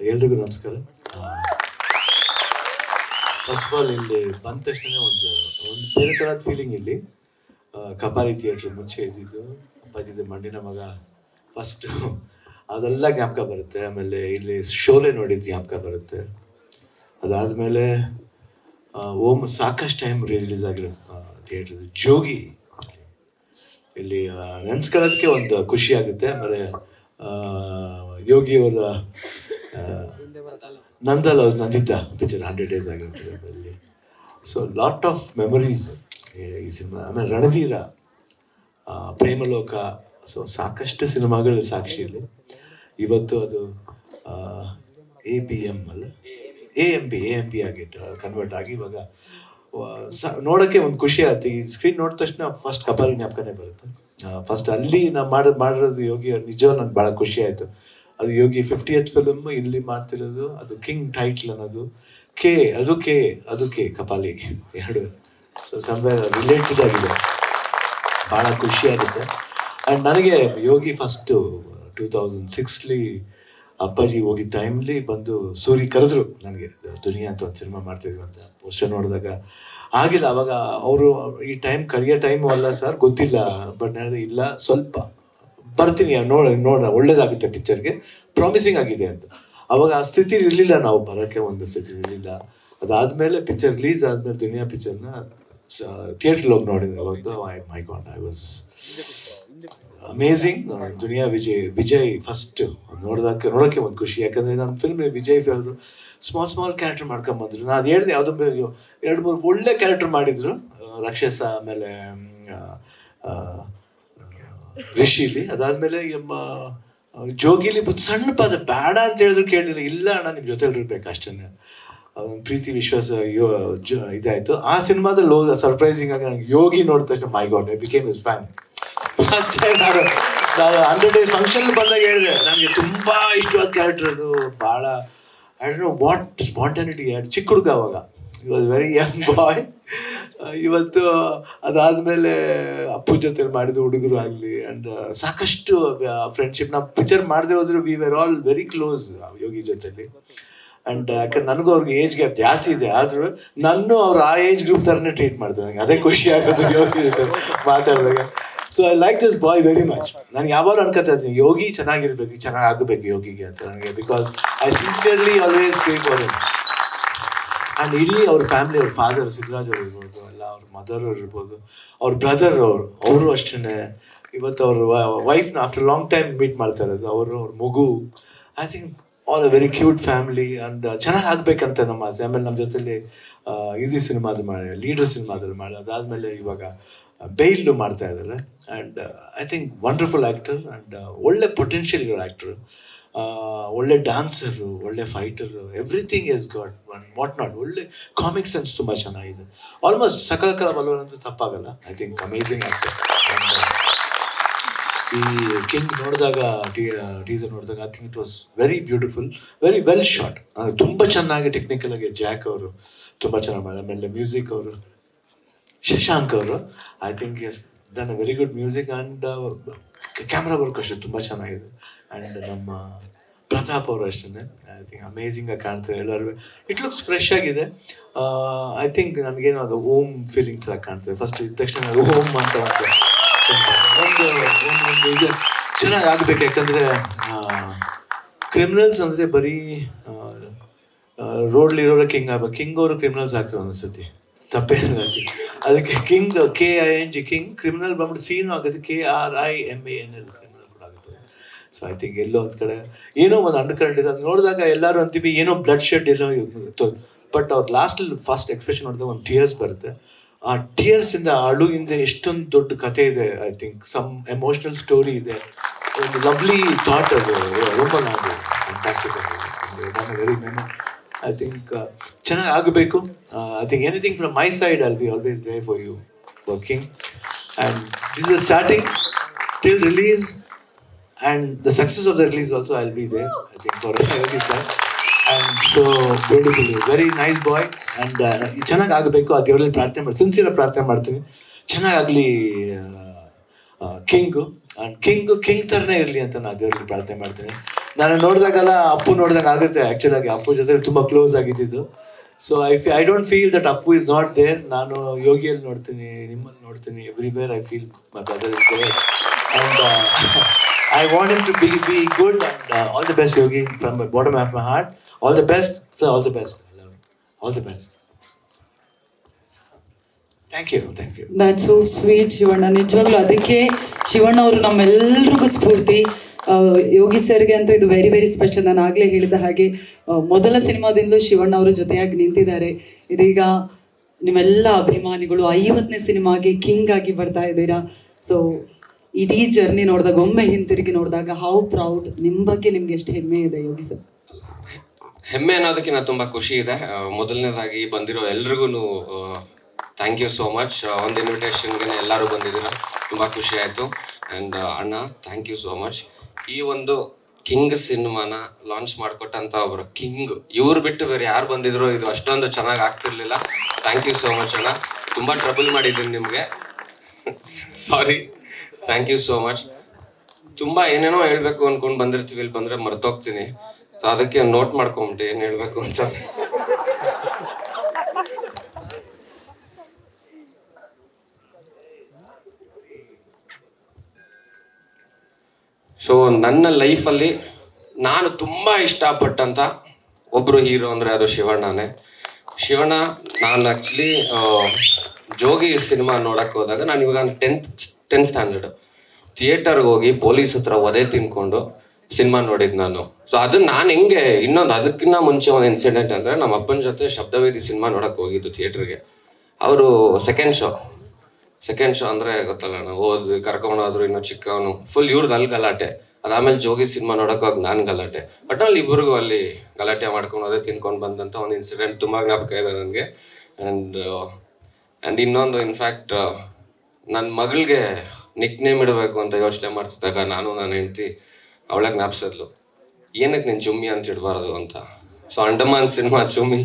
ಎಲ್ರಿಗೂ ನಮಸ್ಕಾರ. First of all ಇಲ್ಲಿ ಬಂದ ತಕ್ಷಣ ಒಂದು ಬೇರೆ ಥರದ ಫೀಲಿಂಗ್ ಇಲ್ಲಿ. ಕಪಾಲಿ ಥಿಯೇಟ್ರ್ ಮುಂಚೆ ಇದ್ದಿದ್ದು, ಅಪ್ಪಾಜಿದು ಮಣ್ಣಿನ ಮಗ ಫಸ್ಟು ಅದೆಲ್ಲ ಜ್ಞಾಪಕ ಬರುತ್ತೆ. ಆಮೇಲೆ ಇಲ್ಲಿ ಶೋಲೆ ನೋಡಿದ್ದು ಜ್ಞಾಪಕ ಬರುತ್ತೆ. ಅದಾದಮೇಲೆ ಓಮ್ ಸಾಕಷ್ಟು ಟೈಮ್ ರಿಲೀಸ್ ಆಗಿರೋ ಥಿಯೇಟ್ರ್ ಜೋಗಿ ಇಲ್ಲಿ ನೆನ್ಸ್ಕೊಳ್ಳೋದಕ್ಕೆ ಒಂದು ಖುಷಿ ಆಗುತ್ತೆ. ಆಮೇಲೆ ಯೋಗಿ ಅವರ ನಂದಲ್ಲ ನಂದಿದ್ದ ಪಿಕ್ಚರ್ 100 days ಆಗಿರೋ ಫಿಲಮಲ್ಲಿ. ಸೊ ಲಾಟ್ ಆಫ್ ಮೆಮೊರೀಸ್ ಈ ಸಿನಿಮಾ. ಆಮೇಲೆ ರಣಧೀರ, ಪ್ರೇಮಲೋಕ, ಸೊ ಸಾಕಷ್ಟು ಸಿನಿಮಾಗಳು ಸಾಕ್ಷಿಯಲ್ಲಿ. ಇವತ್ತು ಅದು ABM ಅಲ್ಲ AMB ಆಗಿ ಕನ್ವರ್ಟ್ ಆಗಿ ಇವಾಗ ನೋಡೋಕ್ಕೆ ಒಂದು ಖುಷಿ ಆಯ್ತು. ಈ ಸ್ಕ್ರೀನ್ ನೋಡಿದ ತಕ್ಷಣ ಫಸ್ಟ್ ಕಪಾಲಿ ಜ್ಞಾಪಕನೇ ಬರುತ್ತೆ. ಫಸ್ಟ್ ಅಲ್ಲಿ ನಾವು ಮಾಡಿರೋದು ಯೋಗಿ ನಿಜವಾಗ ನಂಗೆ ಭಾಳ ಖುಷಿ ಆಯಿತು. ಅದು ಯೋಗಿ 50th ಫಿಲ್ಮ್ ಇಲ್ಲಿ ಮಾಡ್ತಿರೋದು. ಅದು ಕಿಂಗ್ ಟೈಟ್ಲ್ ಅನ್ನೋದು ಅದು ಕೆ ಕಪಾಲಿ ಎರಡು. ಸೊ ಸಮ್ವೇರ್ ರಿಲೇಟೆಡ್ ಆಗಿದೆ, ಭಾಳ ಖುಷಿ ಆಗುತ್ತೆ. ಆ್ಯಂಡ್ ನನಗೆ ಯೋಗಿ ಫಸ್ಟು 2006 ಅಪ್ಪಾಜಿ ಹೋಗಿದ್ದ ಟೈಮ್ಲಿ ಬಂದು ಸೂರಿ ಕರೆದ್ರು ನನಗೆ, ದುನಿಯಾ ಅಂತ ಒಂದು ಸಿನಿಮಾ ಮಾಡ್ತಿದ್ವಿ ಅಂತ. ಪೋಸ್ಟರ್ ನೋಡಿದಾಗ ಆಗಿಲ್ಲ ಅವಾಗ ಅವರು ಈ ಟೈಮ್ ಕಳಿಯೋ ಟೈಮು ಅಲ್ಲ ಸರ್, ಗೊತ್ತಿಲ್ಲ. ಬಟ್ ಹೇಳಿದೆ ಇಲ್ಲ ಸ್ವಲ್ಪ ಬರ್ತೀನಿ, ನೋಡ ಒಳ್ಳೇದಾಗುತ್ತೆ ಪಿಕ್ಚರ್ಗೆ, ಪ್ರಾಮಿಸಿಂಗ್ ಆಗಿದೆ ಅಂತ. ಅವಾಗ ಆ ಸ್ಥಿತಿ ಇರಲಿಲ್ಲ, ನಾವು ಬರೋಕ್ಕೆ ಒಂದು ಸ್ಥಿತಿ ಇರಲಿಲ್ಲ. ಅದಾದಮೇಲೆ ಪಿಕ್ಚರ್ ರಿಲೀಸ್ ಆದಮೇಲೆ ದುನಿಯಾ ಪಿಕ್ಚರ್ನ ಥಿಯೇಟ್ರಲ್ಲಿ ಹೋಗಿ ನೋಡಿದೆ. ಅವತ್ತು my god, I was amazing. Duniya Vijay first ನೋಡೋಕ್ಕೆ ಒಂದು ಖುಷಿ. ಯಾಕಂದರೆ ನಮ್ಮ ಫಿಲ್ಮ್ ವಿಜಯ್ ಅವರು ಸ್ಮಾಲ್ ಕ್ಯಾರೆಕ್ಟರ್ ಮಾಡ್ಕೊಂಬಂದ್ರು. ನಾನು ಅದು ಹೇಳಿದೆ, ಯಾವುದೋ 2-3 ಒಳ್ಳೆ ಕ್ಯಾರೆಕ್ಟರ್ ಮಾಡಿದರು, ರಾಕ್ಷಸ ಆಮೇಲೆ ರಿಷಿಲಿ. ಅದಾದಮೇಲೆ ಜೋಗಿಲಿ ಸಣ್ಣ ಪದ ಬೇಡ ಅಂತ ಹೇಳಿದ್ರು ಕೇಳಲಿಲ್ಲ. ಇಲ್ಲ ಅಣ್ಣ ನಿಮ್ಮ ಜೊತೆಲಿ ಇರ್ಬೇಕು ಅಷ್ಟೇ. ಪ್ರೀತಿ ವಿಶ್ವಾಸ ಇದಾಯಿತು. ಆ ಸಿನಿಮಾದಲ್ಲಿ ಹೋದ ಸರ್ಪ್ರೈಸಿಂಗ್ ಆಗಿ ನನಗೆ ಯೋಗಿ ನೋಡಿದ ತಕ್ಷಣ my god, I became his fan. First time ನಾನು 100 days ಫಂಕ್ಷನ್ ಬಂದಾಗ ಹೇಳಿದೆ, ನನಗೆ ತುಂಬ ಇಷ್ಟವಾದ ಕ್ಯಾರೆಕ್ಟರ್ ಅದು. ಭಾಳ ಐ ಡೋಂಟ್ ನೋ ವಾಟ್ ಸ್ಪಾಂಟಾನಿಟಿ. ಚಿಕ್ಕ ಹುಡುಗ ಅವಾಗ, he was very young boy. ಇವತ್ತು ಅದಾದಮೇಲೆ ಅಪ್ಪು ಜೊತೆ ಮಾಡಿದ ಹುಡುಗರು ಆಗಲಿ ಆ್ಯಂಡ್ ಸಾಕಷ್ಟು ಫ್ರೆಂಡ್ಶಿಪ್. ನಾವು ಪಿಕ್ಚರ್ ಮಾಡದೆ ಹೋದ್ರು we were all very close Yogi ಜೊತೆಲಿ. ಆ್ಯಂಡ್ ಯಾಕಂದ್ರೆ ನನಗೂ ಅವ್ರಿಗೆ ಏಜ್ ಗ್ಯಾಪ್ ಜಾಸ್ತಿ ಇದೆ, ಆದರೂ ನಾನು ಅವ್ರು ಆ ಏಜ್ ಗ್ರೂಪ್ ಥರನೇ ಟ್ರೀಟ್ ಮಾಡ್ತಾರೆ. ನನಗೆ ಅದೇ ಖುಷಿ ಆಗೋದು ಯೋಗಿ ಜೊತೆ ಮಾತಾಡಿದಾಗ. So I like this boy very much. ನಾನು ಯಾವಾಗಲೂ ಅನ್ಕೋತಾ ಇರ್ತೀನಿ ಯೋಗಿ ಚೆನ್ನಾಗಿರ್ಬೇಕು, ಚೆನ್ನಾಗಿ ಆಗಬೇಕು ಯೋಗಿಗೆ ಅಂತ ನನಗೆ. Because I sincerely always pray for him. And ಇಡೀ ಅವ್ರ ಫ್ಯಾಮಿಲಿ, ಅವ್ರ ಫಾದರ್ ಸಿದ್ದರಾಜ್ ಅವ್ರು ಇರ್ಬೋದು, ಎಲ್ಲ ಅವ್ರ ಮದರ್ ಅವ್ರು ಇರ್ಬೋದು, ಅವ್ರ ಬ್ರದರ್ ಅವರು ಅಷ್ಟೇ. ಇವತ್ತು ಅವ್ರ ವೈಫ್ನ ಆಫ್ಟರ್ ಲಾಂಗ್ ಟೈಮ್ ಮೀಟ್ ಮಾಡ್ತಾ ಇರೋದು, ಅವ್ರ ಮಗು. I think all a very cute family. And ಚೆನ್ನಾಗಿ ಆಗ್ಬೇಕಂತ ನಮ್ಮ ಆಸೆ. ಆಮೇಲೆ ನಮ್ಮ ಜೊತೆಲಿ ಈಸಿ ಸಿನಿಮಾದು ಮಾಡಿ, ಲೀಡರ್ ಸಿನಿಮಾದಲ್ಲಿ ಮಾಡಿ, ಅದಾದಮೇಲೆ ಇವಾಗ ಬೇಯ್ಲು ಮಾಡ್ತಾ ಇದ್ದಾರೆ. And I think wonderful actor and ಒಳ್ಳೆ ಪೊಟೆನ್ಷಿಯಲ್ ಇರೋ ಆ್ಯಕ್ಟ್ರು. ಒಳ್ಳೆ ಡ್ಯಾನ್ಸರು, ಒಳ್ಳೆ fighter, everything is god what not. ಒಳ್ಳೆ ಕಾಮಿಕ್ ಸೆನ್ಸ್ ತುಂಬ ಚೆನ್ನಾಗಿದೆ. ಆಲ್ಮೋಸ್ಟ್ ಸಕಲ ಕಲ ಬಲವನ್ ಅಂತೂ ತಪ್ಪಾಗಲ್ಲ. I think amazing actor. ಈ ಕಿಂಗ್ ನೋಡಿದಾಗ ಟೀಸರ್ ನೋಡಿದಾಗ I think it was very beautiful, very well shot. ತುಂಬ ಚೆನ್ನಾಗಿ ಟೆಕ್ನಿಕಲ್ ಆಗಿ ಜಾಕ್ ಅವರು ತುಂಬ ಚೆನ್ನಾಗಿ ಮಾಡಿ. ಆಮೇಲೆ ಮ್ಯೂಸಿಕ್ ಅವರು ಶಶಾಂಕ್ ಅವರು, I think is done a very good music. And camera work ಅಷ್ಟೇ ತುಂಬ ಚೆನ್ನಾಗಿದೆ. ಆ್ಯಂಡ್ ನಮ್ಮ ಪ್ರತಾಪ್ ಅವರು ಅಷ್ಟೇ ಐ ಥಿಂಕ್ ಅಮೇಝಿಂಗ್ ಆಗಿ ಕಾಣ್ತಾರೆ ಎಲ್ಲರೂ. ಇಟ್ ಲುಕ್ಸ್ ಫ್ರೆಶ್ ಆಗಿದೆ. ಐ ಥಿಂಕ್ ನನಗೇನೋ ಅದು ಓಮ್ ಫೀಲಿಂಗ್ ಥರ ಕಾಣ್ತದೆ. ಫಸ್ಟ್ ಇದ್ದ ತಕ್ಷಣ ಅದು ಓಮ್ ಅಂತ ಒಂದು ಇದು ಚೆನ್ನಾಗಿ ಆಗಬೇಕು. ಯಾಕಂದರೆ ಕ್ರಿಮಿನಲ್ಸ್ ಅಂದರೆ ಬರೀ ರೋಡ್ಲಿರೋರ ಕಿಂಗ್ ಆಗ್ಬೇಕು. ಕಿಂಗ್ ಅವರು ಕ್ರಿಮಿನಲ್ಸ್ ಆಗ್ತಾರೆ ಒಂದೊಂದ್ಸತಿ, ತಪ್ಪೇನಿಲ್ಲ. ಅದಕ್ಕೆ ಕಿಂಗ್ KING ಕಿಂಗ್, ಕ್ರಿಮಿನಲ್ ಬಂದ್ಬಿಟ್ಟು ಸೀನು ಆಗುತ್ತೆ KRIMANL ಕ್ರಿಮಿನಲ್ ಕೂಡ ಆಗುತ್ತೆ. ಸೊ ಐ ಥಿಂಕ್ ಎಲ್ಲೋ ಒಂದು ಕಡೆ ಏನೋ ಒಂದು ಅಂಡರ್ ಕರೆಂಟ್ ಇದೆ. ಅದು ನೋಡಿದಾಗ ಎಲ್ಲರೂ ಅಂತೀವಿ ಏನೋ ಬ್ಲಡ್ ಶೆಡ್ ಏನೋ. ಬಟ್ ಅವ್ರು ಲಾಸ್ಟಲ್ಲಿ ಫಸ್ಟ್ ಎಕ್ಸ್ಪ್ರೆಷನ್ ನೋಡಿದಾಗ ಒಂದು ಟೀಯರ್ಸ್ ಬರುತ್ತೆ. ಆ ಟೀಯರ್ಸಿಂದ ಅಳುವಿಂದ ಎಷ್ಟೊಂದು ದೊಡ್ಡ ಕಥೆ ಇದೆ. I think some emotional story ಇದೆ. ಒಂದು ಲವ್ಲಿ ಥಾಟ್ ಅದು ತುಂಬ ನಾವು ಫ್ಯಾಂಟಾಸ್ಟಿಕ್ ಆಗಿದೆ. ವೆರಿ ಮೆಮೊ ಐ ಥಿಂಕ್ ಚೆನ್ನಾಗಿ ಆಗಬೇಕು. I think anything from my side I'll be always there for you working. And this is starting till release and the success of the release also I'll be there I think for Yogi sir. And so beautiful, very nice boy. And ಚೆನ್ನಾಗಿ ಆಗಬೇಕು, ಆ ದೇವರಲ್ಲಿ ಪ್ರಾರ್ಥನೆ ಮಾಡಿ, sincere ಪ್ರಾರ್ಥನೆ ಮಾಡ್ತೀನಿ ಚೆನ್ನಾಗಾಗಲಿ king. And king ಥರನೇ ಇರಲಿ ಅಂತ ನಾನು ದೇವರಲ್ಲಿ ಪ್ರಾರ್ಥನೆ ಮಾಡ್ತೀನಿ. ನಾನು ನೋಡಿದಾಗೆಲ್ಲ ಅಪ್ಪು ನೋಡಿದಾಗ ಆಗುತ್ತೆ ಆ್ಯಕ್ಚುಲಾಗಿ ಅಪ್ಪು ಜೊತೆ ತುಂಬ ಕ್ಲೋಸ್ ಆಗಿದ್ದು. So I don't feel that Appu is not there. ನಾನು ಯೋಗಿಯಲ್ಲಿ ನೋಡ್ತೀನಿ, ನಿಮ್ಮಲ್ಲಿ ನೋಡ್ತೀನಿ, everywhere I feel my brother is there. And I want him to be good, and all the best, Yogi, from the bottom of my heart. All the best, sir, all the best. I love you. All the best. Thank you. That's so sweet, Shivanna. ನಿಜವಾಗ್ಲೂ ಅದಕ್ಕೆ ಶಿವಣ್ಣ ಅವರು ನಮ್ಮೆಲ್ರಿಗೂ ಸ್ಫೂರ್ತಿ. ಯೋಗಿ ಸರ್ಗೆ ಅಂತೂ ಇದು very very special. ನಾನು ಆಗಲೇ ಹೇಳಿದ ಹಾಗೆ ಮೊದಲ ಸಿನಿಮಾದಿಂದಲೂ ಶಿವಣ್ಣ ಅವರು ಜೊತೆಯಾಗಿ ನಿಂತಿದ್ದಾರೆ. ಇದೀಗ ನಿಮ್ಮೆಲ್ಲ ಅಭಿಮಾನಿಗಳು 50ನೇ ಸಿನಿಮಾಗೆ ಕಿಂಗ್ ಆಗಿ ಬರ್ತಾ ಇದ್ದೀರಾ. ಸೊ ಇಡೀ ಜರ್ನಿ ನೋಡಿದಾಗ, ಒಮ್ಮೆ ಹಿಂತಿರುಗಿ ನೋಡಿದಾಗ, ಹೌ ಪ್ರೌಡ್, ನಿಮ್ಮ ಬಗ್ಗೆ ನಿಮ್ಗೆ ಎಷ್ಟು ಹೆಮ್ಮೆ ಇದೆ ಯೋಗಿ ಸರ್? ಹೆಮ್ಮೆ ಅನ್ನೋದಕ್ಕಿಂತ ತುಂಬ ಖುಷಿ ಇದೆ. ಮೊದಲನೇದಾಗಿ ಬಂದಿರೋ ಎಲ್ರಿಗೂ ಥ್ಯಾಂಕ್ ಯು ಸೋ ಮಚ್. ಒಂದು ಇನ್ವಿಟೇಷನ್ಗೆ ಎಲ್ಲರೂ ಬಂದಿದ್ದೀರಾ, ತುಂಬ ಖುಷಿ ಆಯಿತು. ಆ್ಯಂಡ್ ಅಣ್ಣ, ಥ್ಯಾಂಕ್ ಯು ಸೋ ಮಚ್. ಈ ಒಂದು ಕಿಂಗ್ ಸಿನಿಮಾನ ಲಾಂಚ್ ಮಾಡಿಕೊಟ್ಟಂಥ ಒಬ್ಬರು ಕಿಂಗ್, ಇವ್ರು ಬಿಟ್ಟು ಬೇರೆ ಯಾರು ಬಂದಿದ್ರು ಇದು ಅಷ್ಟೊಂದು ಚೆನ್ನಾಗಿ ಆಗ್ತಿರ್ಲಿಲ್ಲ. ಥ್ಯಾಂಕ್ ಯು ಸೋ ಮಚ್ ಅಣ್ಣ. ತುಂಬ ಟ್ರಬಲ್ ಮಾಡಿದ್ದೀನಿ ನಿಮಗೆ, sorry. Thank you so much. ತುಂಬ ಏನೇನೋ ಹೇಳಬೇಕು ಅಂದ್ಕೊಂಡು ಬಂದಿರ್ತೀವಿ, ಇಲ್ಲಿ ಬಂದರೆ ಮರ್ತೋಗ್ತೀನಿ. ಸೊ ಅದಕ್ಕೆ ನೋಟ್ ಮಾಡ್ಕೊಂಬಿಟ್ಟು ಏನು ಹೇಳಬೇಕು ಅಂತ. ಸೊ ನನ್ನ ಲೈಫಲ್ಲಿ ನಾನು ತುಂಬ ಇಷ್ಟಪಟ್ಟಂಥ ಒಬ್ಬರು ಹೀರೋ ಅಂದರೆ ಅದು ಶಿವಣ್ಣನೇ. ಶಿವಣ್ಣ, ನಾನು ಆ್ಯಕ್ಚುಲಿ ಜೋಗಿ ಸಿನಿಮಾ ನೋಡೋಕ್ಕೆ ಹೋದಾಗ, ನಾನು ಇವಾಗ 10th ಸ್ಟ್ಯಾಂಡರ್ಡ್ ಥಿಯೇಟರ್ಗೆ ಹೋಗಿ ಪೊಲೀಸ್ ಹತ್ರ ಒದೆ ತಿನ್ಕೊಂಡು ಸಿನಿಮಾ ನೋಡಿದ್ದು ನಾನು. ಸೊ ಅದನ್ನ ನಾನು ಹೆಂಗೆ, ಇನ್ನೊಂದು ಅದಕ್ಕಿಂತ ಮುಂಚೆ ಒಂದು ಇನ್ಸಿಡೆಂಟ್ ಅಂದರೆ, ನಮ್ಮ ಅಪ್ಪನ ಜೊತೆ ಶಬ್ದವೇದಿ ಸಿನಿಮಾ ನೋಡೋಕ್ಕೆ ಹೋಗಿದ್ದು ಥಿಯೇಟ್ರಿಗೆ. ಅವರು ಸೆಕೆಂಡ್ ಶೋ ಅಂದರೆ ಗೊತ್ತಲ್ಲ, ನಾವು ಹೋದ್ವಿ, ಕರ್ಕೊಂಡೋದ್ರು, ಇನ್ನೂ ಚಿಕ್ಕವನು, ಫುಲ್ ಇವ್ರದ್ದು ಅಲ್ಲಿ ಗಲಾಟೆ. ಅದಾದಮೇಲೆ ಜೋಗಿ ಸಿನಿಮಾ ನೋಡೋಕೆ ಹೋಗಿ ನಾನು ಗಲಾಟೆ. ಬಟ್ ಅಲ್ಲಿ ಇಬ್ಬರಿಗೂ ಅಲ್ಲಿ ಗಲಾಟೆ ಮಾಡ್ಕೊಂಡು ಅದೇ ತಿನ್ಕೊಂಡು ಬಂದಂಥ ಒಂದು ಇನ್ಸಿಡೆಂಟ್ ತುಂಬ ಜ್ಞಾಪಕ ಇದೆ ನನಗೆ. ಆ್ಯಂಡ್ ಇನ್ನೊಂದು, ಇನ್ಫ್ಯಾಕ್ಟ್ ನನ್ನ ಮಗಳಿಗೆ ನಿಕ್ ನೇಮ್ ಇಡಬೇಕು ಅಂತ ಯೋಚನೆ ಮಾಡ್ತಿದ್ದಾಗ ನಾನು ನನ್ನ ಹೆಂಡ್ತಿ ಅವಳಾಗ ಜ್ಞಾಪಿಸಿದ್ಲು, ಏನಕ್ಕೆ ನೀನು ಚುಮ್ಮಿ ಅಂತ ಇಡಬಾರ್ದು ಅಂತ. ಸೊ ಅಂಡಮಾನ್ ಸಿನಿಮಾ ಚುಮ್ಮಿ,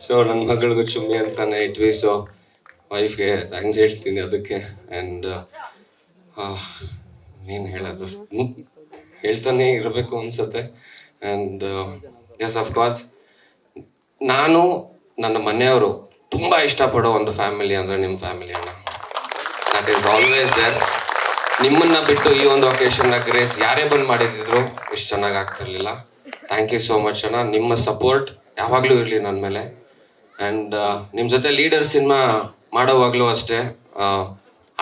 ಸೊ ನನ್ನ ಮಗಳಿಗೂ ಚುಮ್ಮಿ ಅಂತಾನೆ ಇಟ್ವಿ. ಸೊ ವೈಫ್ಗೆ ಥ್ಯಾಂಕ್ಸ್ ಹೇಳ್ತೀನಿ ಅದಕ್ಕೆ. ಆ್ಯಂಡ್ ಏನು ಹೇಳೋದು, ಹೇಳ್ತಾನೆ ಇರಬೇಕು ಅನ್ಸುತ್ತೆ. ಆ್ಯಂಡ್ ಎಸ್, ಅಫ್ಕೋರ್ಸ್ ನಾನು, ನನ್ನ ಮನೆಯವರು ತುಂಬ ಇಷ್ಟಪಡೋ ಒಂದು ಫ್ಯಾಮಿಲಿ ಅಂದರೆ ನಿಮ್ಮ ಫ್ಯಾಮಿಲಿ ಅಣ್ಣ. That is always there. ನಿಮ್ಮನ್ನು ಬಿಟ್ಟು ಈ ಒಂದು ಒಕೇಶನ್ನ ಗ್ರೇಸ್ ಯಾರೇ ಬಂದು ಮಾಡಿದ್ರು ಇಷ್ಟು ಚೆನ್ನಾಗಿ ಆಗ್ತಿರ್ಲಿಲ್ಲ. ಥ್ಯಾಂಕ್ ಯು ಸೋ ಮಚ್ ಅಣ್ಣ. ನಿಮ್ಮ ಸಪೋರ್ಟ್ ಯಾವಾಗಲೂ ಇರಲಿ ನನ್ನ ಮೇಲೆ. ಆ್ಯಂಡ್ ನಿಮ್ಮ ಜೊತೆ ಲೀಡರ್ ಸಿನಿಮಾ ಮಾಡೋವಾಗಲೂ ಅಷ್ಟೇ,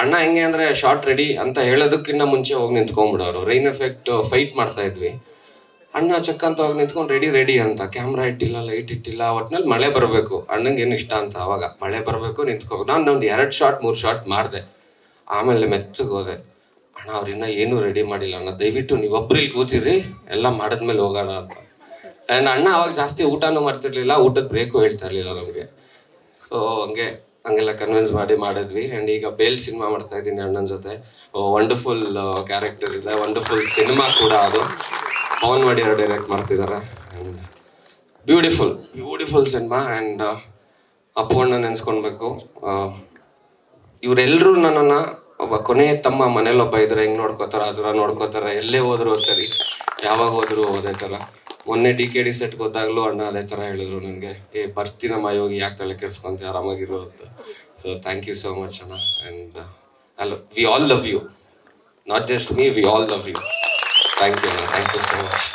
ಅಣ್ಣ ಹೆಂಗೆ ಅಂದರೆ ಶಾರ್ಟ್ ರೆಡಿ ಅಂತ ಹೇಳೋದಕ್ಕಿಂತ ಮುಂಚೆ ಹೋಗಿ ನಿಂತ್ಕೊಂಡ್ಬಿಡೋರು. ರೈನ್ ಎಫೆಕ್ಟ್ ಫೈಟ್ ಮಾಡ್ತಾ ಇದ್ವಿ, ಅಣ್ಣ ಚಕ್ಕ ಅಂತ ಹೋಗಿ ನಿಂತ್ಕೊಂಡು ರೆಡಿ ಅಂತ, ಕ್ಯಾಮ್ರಾ ಇಟ್ಟಿಲ್ಲ, ಲೈಟ್ ಇಟ್ಟಿಲ್ಲ, ಒಟ್ಟಿನಲ್ಲಿ ಮಳೆ ಬರಬೇಕು, ಅಣ್ಣಂಗೆ ಏನು ಇಷ್ಟ ಅಂತ, ಅವಾಗ ಮಳೆ ಬರಬೇಕು, ನಿಂತ್ಕೋಬೇಕು. ನಾನು ಒಂದು 2 ಶಾಟ್ 3 ಶಾಟ್ ಮಾಡಿದೆ, ಆಮೇಲೆ ಮೆತ್ತಗೆ ಹೋದೆ. ಅಣ್ಣ ಅವ್ರು ಇನ್ನೂ ಏನೂ ರೆಡಿ ಮಾಡಿಲ್ಲ ಅಣ್ಣ, ದಯವಿಟ್ಟು ನೀವೊಬ್ರು ಇಲ್ಲಿ ಕೂತಿರಿ, ಎಲ್ಲ ಮಾಡಿದ್ಮೇಲೆ ಹೋಗೋಣ ಅಂತ. ಆ್ಯಂಡ್ ಅಣ್ಣ ಅವಾಗ ಜಾಸ್ತಿ ಊಟನೂ ಮಾಡ್ತಿರ್ಲಿಲ್ಲ, ಊಟದ ಬ್ರೇಕು ಹೇಳ್ತಾ ಇರಲಿಲ್ಲ ನಮಗೆ. ಸೊ ಹಂಗೆಲ್ಲ ಕನ್ವಿನ್ಸ್ ಮಾಡಿದ್ವಿ. ಆ್ಯಂಡ್ ಈಗ ಬೇಲ್ ಸಿನಿಮಾ ಮಾಡ್ತಾ ಇದ್ದೀನಿ ಅಣ್ಣನ ಜೊತೆ. ವಂಡರ್ಫುಲ್ ಕ್ಯಾರೆಕ್ಟರ್ ಇದೆ, ವಂಡರ್ಫುಲ್ ಸಿನಿಮಾ ಕೂಡ ಅದು. ಪವನ್ ವಾಡಿಯರ್ ಡೈರೆಕ್ಟ್ ಮಾಡ್ತಿದ್ದಾರೆ. And beautiful cinema. And Appu ಅಣ್ಣ ನೆನೆಸ್ಕೊಳ್ಬೇಕು. ಇವರೆಲ್ಲರೂ ನನ್ನನ್ನು ಒಬ್ಬ ಕೊನೆಯ ತಮ್ಮ ಮನೇಲೊಬ್ಬ ಇದ್ರೆ ಹೆಂಗೆ ನೋಡ್ಕೋತಾರೆ ಅದರ ನೋಡ್ಕೋತಾರೆ. ಎಲ್ಲೇ ಹೋದ್ರು ಸರಿ, ಯಾವಾಗ ಹೋದ್ರು ಅದೇ ಥರ. ಮೊನ್ನೆ DKD ಸೆಟ್ಗೆ ಹೋದಾಗಲೂ ಅಣ್ಣ ಅದೇ ಥರ ಹೇಳಿದ್ರು ನನಗೆ, ಬರ್ತೀನಮ್ಮ ಯೋಗಿ, ಯಾಕೆ ತಲೆ ಕೆಡಿಸ್ಕೊಂತ, ಆರಾಮಾಗಿರೋ ಅಂತ. So thank you so much ಅಣ್ಣ. And we all love you, not just me, we all love you. Thank you ಅಣ್ಣ, ಥ್ಯಾಂಕ್ ಯು ಸೋ ಮಚ್.